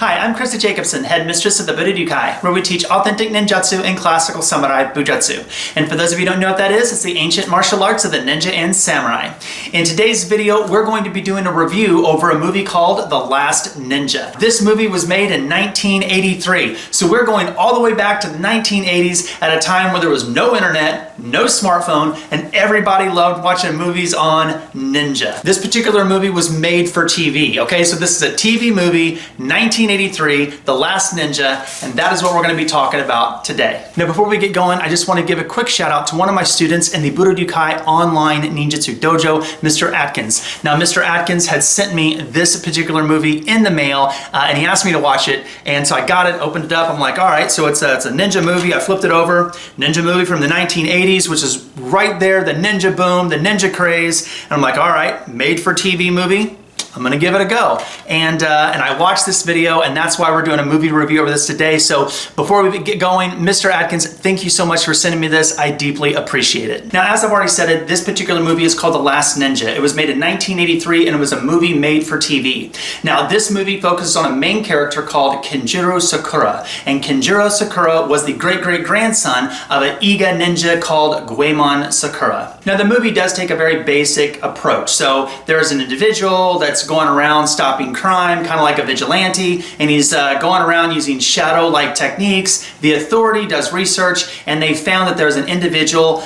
Hi, I'm Krista Jacobson, headmistress of the Budokai, where we teach authentic ninjutsu and classical samurai bujutsu. And for those of you who don't know what that is, it's the ancient martial arts of the ninja and samurai. In today's video, we're going to be doing a review over a movie called The Last Ninja. This movie was made in 1983, so we're going all the way back to the 1980s at a time where there was no internet, no smartphone, and everybody loved watching movies on ninja. This particular movie was made for TV, okay? So this is a TV movie, 1983, The Last Ninja, and that is what we're going to be talking about today. Now, before we get going, I just want to give a quick shout out to one of my students in the Budokai Online Ninjutsu Dojo, Mr. Atkins. Now, Mr. Atkins had sent me this particular movie in the mail, and he asked me to watch it, and so I got it, opened it up. I'm like, all right, so it's a ninja movie. I flipped it over. Ninja movie from the 1980s, which is right there, the ninja boom, the ninja craze. And I'm like, all right, made for TV movie. I'm gonna give it a go. And I watched this video, and that's why we're doing a movie review over this today. So before we get going, Mr. Atkins, thank you so much for sending me this. I deeply appreciate it. Now, as I've already said, this particular movie is called The Last Ninja. It was made in 1983, and it was a movie made for TV. Now, this movie focuses on a main character called Kenjiro Sakura. And Kenjiro Sakura was the great-great-grandson of an Iga ninja called Goemon Sakura. Now, the movie does take a very basic approach. So there's an individual that's going around stopping crime, kind of like a vigilante, and he's going around using shadow-like techniques. The authority does research, and they found that there's an individual,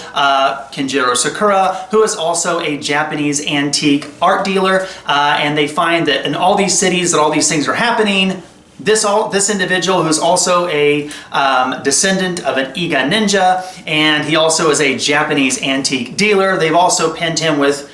Kenjiro Sakura, who is also a Japanese antique art dealer, and they find that in all these cities that all these things are happening, this individual, who's also a descendant of an Iga ninja, and he also is a Japanese antique dealer, they've also pinned him with,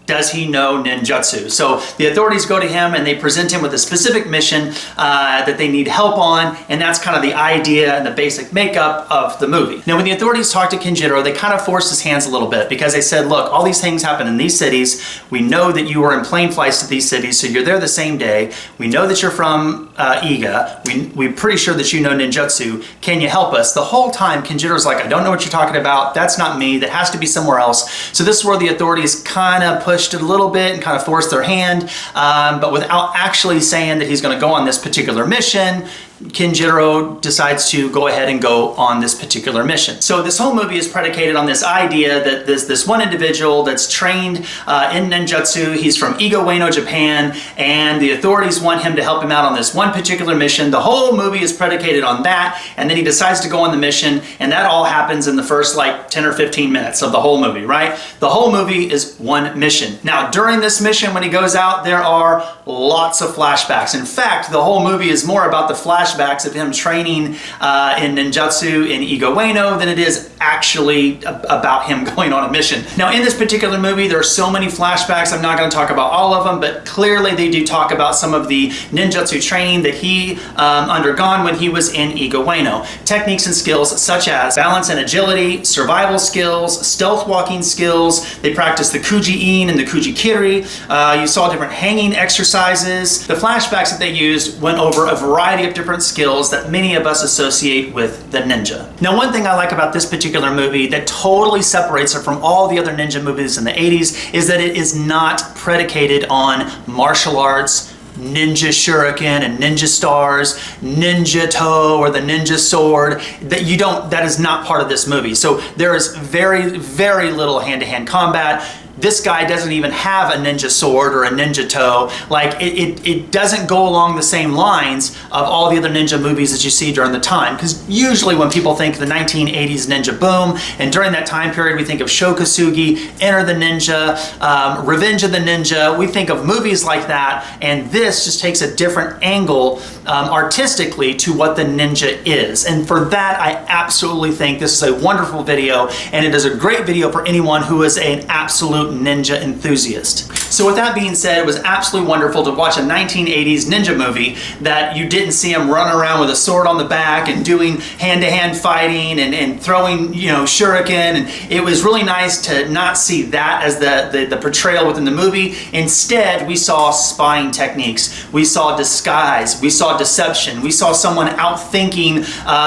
does he know ninjutsu? So the authorities go to him and they present him with a specific mission that they need help on, and that's kind of the idea and the basic makeup of the movie. Now, when the authorities talked to Kenjiro, they kind of forced his hands a little bit because they said, look, all these things happen in these cities. We know that you were in plane flights to these cities, so you're there the same day. We know that you're from Iga. We're pretty sure that you know ninjutsu. Can you help us? The whole time, Kenjiro's like, I don't know what you're talking about. That's not me. That has to be somewhere else. So this is where the authorities kind of pushed it a little bit and kind of forced their hand, but without actually saying that he's going to go on this particular mission. Kenjiro decides to go ahead and go on this particular mission. So this whole movie is predicated on this idea that this one individual that's trained in ninjutsu, he's from Iga Ueno, Japan, and the authorities want him to help him out on this one particular mission. The whole movie is predicated on that, and then he decides to go on the mission, and that all happens in the first like 10 or 15 minutes of the whole movie, right? The whole movie is one mission. Now, during this mission, when he goes out, there are lots of flashbacks. In fact, the whole movie is more about the flashbacks of him training in ninjutsu in Iga Ueno than it is actually about him going on a mission. Now, in this particular movie, there are so many flashbacks. I'm not going to talk about all of them, but clearly they do talk about some of the ninjutsu training that he undergone when he was in Iga Ueno. Techniques and skills such as balance and agility, survival skills, stealth walking skills. They practiced the Kuji-in and the Kuji-kiri. You saw different hanging exercises. The flashbacks that they used went over a variety of different skills that many of us associate with the ninja. Now, one thing I like about this particular movie that totally separates it from all the other ninja movies in the 80s is that it is not predicated on martial arts, ninja shuriken and ninja stars, ninja toe or the ninja sword. That is not part of this movie. So there is very, very little hand-to-hand combat. This guy doesn't even have a ninja sword or a ninja toe. Like, it doesn't go along the same lines of all the other ninja movies that you see during the time. Because usually when people think the 1980s ninja boom, and during that time period we think of Sho Kosugi, Enter the Ninja, Revenge of the Ninja, we think of movies like that, and this just takes a different angle artistically to what the ninja is. And for that, I absolutely think this is a wonderful video, and it is a great video for anyone who is an absolute ninja enthusiast. So with that being said, it was absolutely wonderful to watch a 1980s ninja movie that you didn't see him running around with a sword on the back and doing hand-to-hand fighting and throwing, shuriken, and it was really nice to not see that as the portrayal within the movie. Instead, we saw spying techniques, we saw disguise, we saw deception, we saw someone outthinking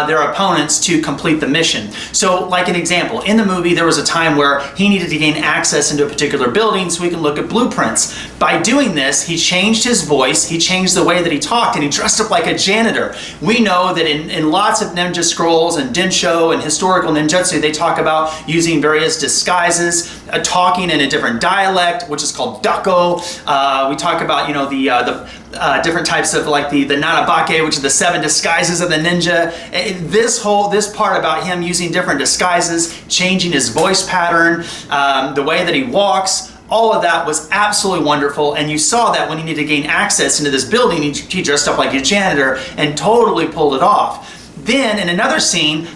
their opponents to complete the mission. So like an example, in the movie there was a time where he needed to gain access into a particular building so he can look at blueprints. By doing this, he changed his voice, he changed the way that he talked, and he dressed up like a janitor. We know that in lots of ninja scrolls and densho and historical ninjutsu, they talk about using various disguises, talking in a different dialect, which is called dako. We talk about, you know, the different types of like the nanabake, which are the 7 disguises of the ninja. This part about him using different disguises, changing his voice pattern, the way that he walks, all of that was absolutely wonderful. And you saw that when he needed to gain access into this building, he dressed up like a janitor and totally pulled it off. Then in another scene,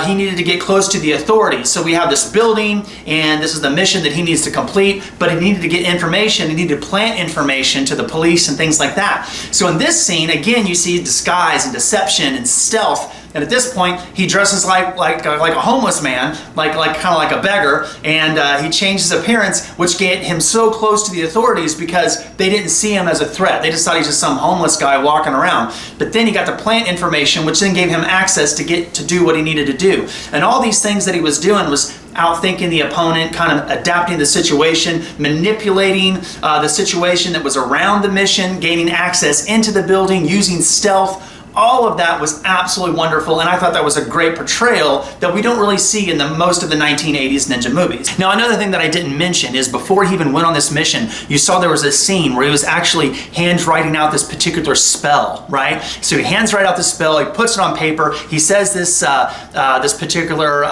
he needed to get close to the authorities. So we have this building, and this is the mission that he needs to complete, but he needed to get information. He needed to plant information to the police and things like that. So in this scene, again, you see disguise and deception and stealth. And at this point, he dresses like a homeless man, kind of like a beggar, and he changed his appearance, which get him so close to the authorities because they didn't see him as a threat. They just thought he's just some homeless guy walking around. But then he got the plant information, which then gave him access to get to do what he needed to do. And all these things that he was doing was outthinking the opponent, kind of adapting the situation, manipulating the situation that was around the mission, gaining access into the building, using stealth. All of that was absolutely wonderful, and I thought that was a great portrayal that we don't really see in most of the 1980s ninja movies. Now, another thing that I didn't mention is before he even went on this mission, you saw there was a scene where he was actually handwriting out this particular spell, right? So he handwrites out the spell, he puts it on paper, he says this particular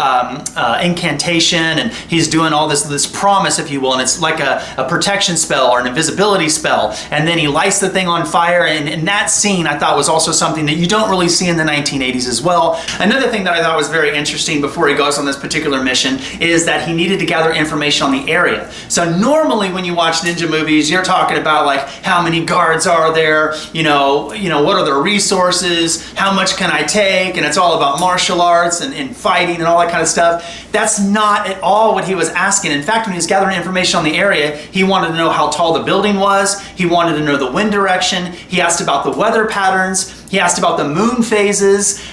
incantation, and he's doing all this promise, if you will, and it's like a protection spell or an invisibility spell, and then he lights the thing on fire, and in that scene I thought was also something that you don't really see in the 1980s as well. Another thing that I thought was very interesting before he goes on this particular mission is that he needed to gather information on the area. So normally when you watch ninja movies, you're talking about like how many guards are there, you know, what are the resources, how much can I take, and it's all about martial arts and fighting and all that kind of stuff. That's not at all what he was asking. In fact, when he was gathering information on the area, he wanted to know how tall the building was, he wanted to know the wind direction, he asked about the weather patterns, he asked about the moon phases,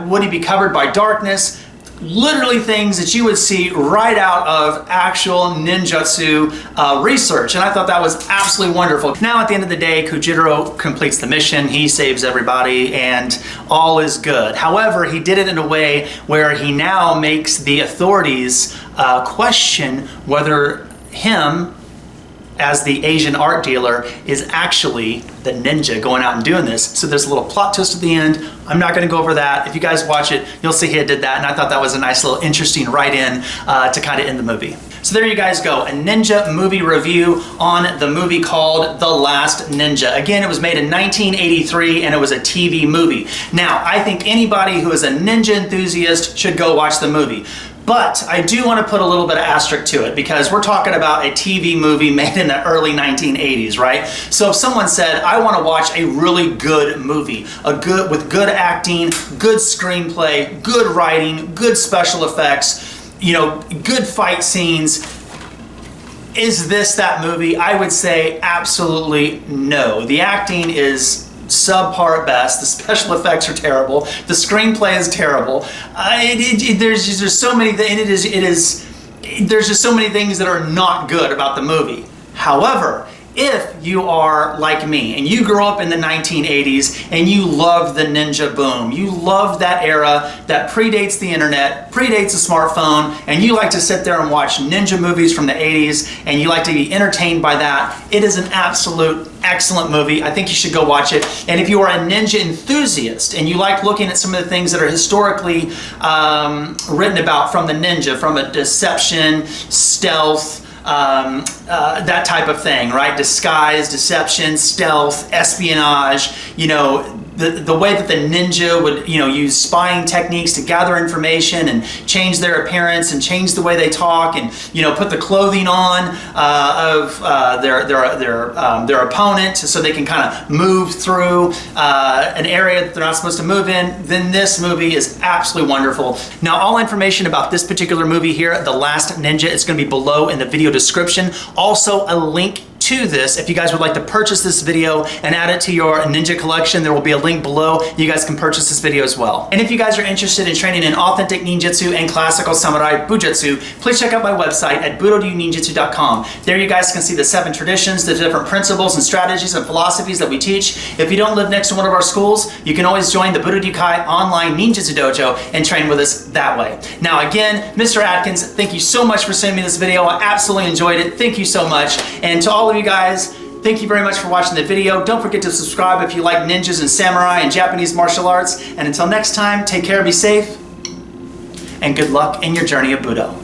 would he be covered by darkness? Literally things that you would see right out of actual ninjutsu research, and I thought that was absolutely wonderful. Now at the end of the day, Kujiro completes the mission, he saves everybody, and all is good. However, he did it in a way where he now makes the authorities question whether him, as the Asian art dealer, is actually the ninja going out and doing this. So there's a little plot twist at the end. I'm not going to go over that. If you guys watch it, you'll see he did that, and I thought that was a nice little interesting write-in to kind of end the movie. So there you guys go, a ninja movie review on the movie called The Last Ninja. Again, it was made in 1983 and it was a TV movie. Now, I think anybody who is a ninja enthusiast should go watch the movie. But I do want to put a little bit of asterisk to it because we're talking about a TV movie made in the early 1980s, right? So if someone said, I want to watch a really good movie, with good acting, good screenplay, good writing, good special effects, you know, good fight scenes, is this that movie? I would say absolutely no. The acting is subpar at best. The special effects are terrible. The screenplay is terrible. There's just so many things. There's just so many things that are not good about the movie. However, if you are like me and you grew up in the 1980s and you love the ninja boom, you love that era that predates the internet, predates the smartphone, and you like to sit there and watch ninja movies from the 80s and you like to be entertained by that, it is an absolute excellent movie. I think you should go watch it. And if you are a ninja enthusiast and you like looking at some of the things that are historically written about from the ninja, from a deception, stealth, that type of thing, right? Disguise, deception, stealth, espionage, you know, the way that the ninja would, you know, use spying techniques to gather information and change their appearance and change the way they talk and, you know, put the clothing on of their opponent so they can kind of move through an area that they're not supposed to move in, then this movie is absolutely wonderful. Now, all information about this particular movie here, The Last Ninja, is going to be below in the video description. Also, a link to this. If you guys would like to purchase this video and add it to your ninja collection, there will be a link below. You guys can purchase this video as well. And if you guys are interested in training in authentic ninjutsu and classical samurai bujutsu, please check out my website at budo-ninjutsu.com. There you guys can see the 7 traditions, the different principles and strategies and philosophies that we teach. If you don't live next to one of our schools, you can always join the Budo-Ryukai online ninjutsu dojo and train with us that way. Now again, Mr. Atkins, thank you so much for sending me this video. I absolutely enjoyed it. Thank you so much. And to all of you guys, thank you very much for watching the video. Don't forget to subscribe if you like ninjas and samurai and Japanese martial arts. And until next time, take care, be safe, and good luck in your journey of Budo.